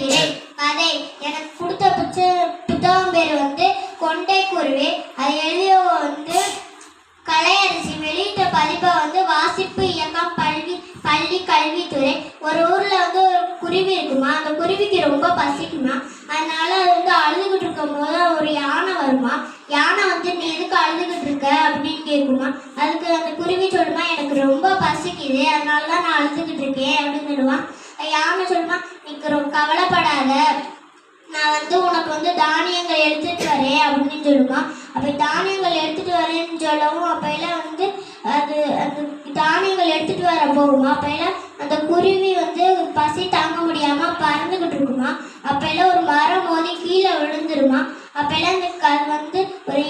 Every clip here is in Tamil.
அழைக்கிறேன். கதை எனக்கு கொடுத்த புத்தகம் பேர் வந்து கொண்டை குருவி. அது எழுதியவங்க வந்து கலையரசி. வெளியிட்ட பதிப்பை வந்து வாசிப்பு இயக்கம் பள்ளி கல்வித்துறை. ஒரு ஊர்ல வந்து ஒரு குருவி இருக்குமா. அந்த குருவிக்கு ரொம்ப பசிக்குமா. அதனால அது வந்து அழுதுகிட்டு இருக்கும் போது ஒரு யானை வருமா. யானை வந்து நீ எதுக்கு அழுதுகிட்டு இருக்க அப்படின்னு கேட்குமா. அதுக்கு அந்த குருவி சொல்லுமா, எனக்கு ரொம்ப பசிக்குது, அதனால தான் நான் அழுதுகிட்டு இருக்கேன் அப்படின்னு சொல்லுவான். யானை சொல்லுமா, நீக்கு ரொம்ப கவலைப்படாத, நான் வந்து உனக்கு வந்து தானியங்கள் எடுத்துட்டு வரேன் அப்படின்னு சொல்லுமா. அப்போ தானியங்கள் எடுத்துட்டு வரேன்னு சொல்லவும் அப்பெல்லாம் வந்து அது அந்த தானியங்கள் எடுத்துட்டு வர போகுமா. அப்பெல்லாம் அந்த குருவி வந்து பசி தாங்க முடியாம பறந்துகிட்டு இருக்குமா. அப்பெல்லாம் ஒரு மரம் மோதி கீழே விழுந்துருமா. அப்பெல்லாம் அது வந்து ஒரு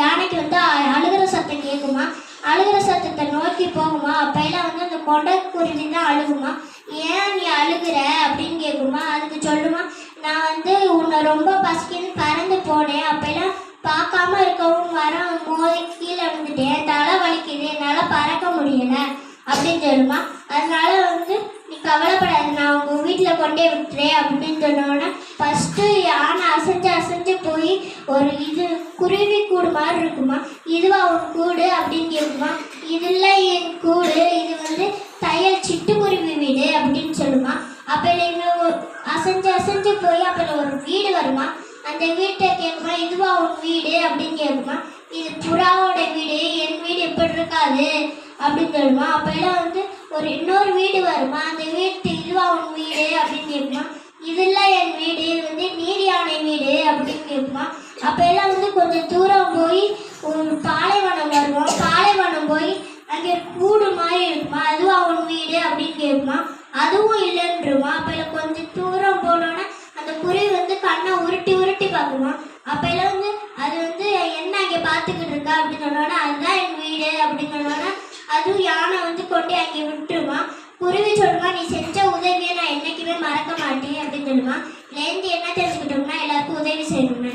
யானைக்கு வந்து அழுகிற சத்தம் கேட்குமா. அழுகிற சத்தத்தை நோக்கி போகுமா. அப்பெல்லாம் வந்து அந்த கொண்டை குருவி தான் அழுகுமா. ஏன் நீ அழுகிற அப்படின்னு கேட்குமா. அதுக்கு சொல்லுமா, நான் வந்து உன்னை ரொம்ப பசிக்குன்னு பறந்து போனேன், அப்பெல்லாம் பார்க்காம இருக்கவும் மரம் மோதி கீழே விழுந்துட்டேன், தலை வலிக்குது, என்னால் பறக்க முடியலை அப்படின்னு சொல்லுமா. அதனால வந்து நீ கவலைப்படாது, நான் உங்கள் வீட்டில் கொண்டே விட்டுறேன் அப்படின்னு சொன்னோன்னே ஃபஸ்ட்டு யானை அசைஞ்சு போய் ஒரு குருவி கூடு மாதிரி இருக்குமா. இதுவா உன் கூடு அப்படின்னு கேட்குமா. இதில் என் கூடு, இது வந்து தையல் சிட்டுக்குருவி வீடு அப்படின்னு சொல்லுமா. அப்போ இன்னும் அசைஞ்சு போய் அப்போ ஒரு வீடு வருமா. அந்த வீட்டை கேட்குமா, இதுவா உன் வீடு அப்படின்னு கேட்குமா. இது புறாவோட வீடு, என் வீடு எப்படி இருக்காது அப்படின்னு சொல்லுமா. அப்பெல்லாம் வந்து ஒரு இன்னொரு வீடு வருமா. அந்த வீட்டு இதுவா உன் வீடு அப்படின்னு கேட்குமா. இதெல்லாம் என் வீடு, இது வந்து நீர் யானை வீடு அப்படின்னு கேட்குமா. அப்பெல்லாம் வந்து கொஞ்சம் தூரம் போய் ஒரு பாலைவனம் வருவோம். பாலைவனம் போய் அங்கே கூடு மாதிரி இருக்குமா. அதுவா உன் வீடு அப்படின்னு கேட்குமா. அதுவும் இல்லைன்றுமா. அப்பெல்லாம் கொஞ்சம் தூரம் போனோன்னா அந்த குருவி வந்து கண்ணை உருட்டி பார்க்குமா. அப்பெல்லாம் வந்து அது வந்து என்ன அங்கே பார்த்துக்கிட்டு இருக்கா அப்படின்னு சொன்னோன்னா அதுதான் என் வீடு அப்படின்னு சொன்னோன்னா அதுவும் யானை வந்து கொண்டு அங்கே விட்டுருமா. குருவி சொல்லுமா, நீ செஞ்ச உதவியை நான் என்றைக்குமே மறக்க மாட்டேன் அப்படின்னு சொல்லுமா. இதுலேருந்து என்ன தெரிஞ்சுக்கிட்டோம்னா எல்லாருக்கும் உதவி செய்யணும்.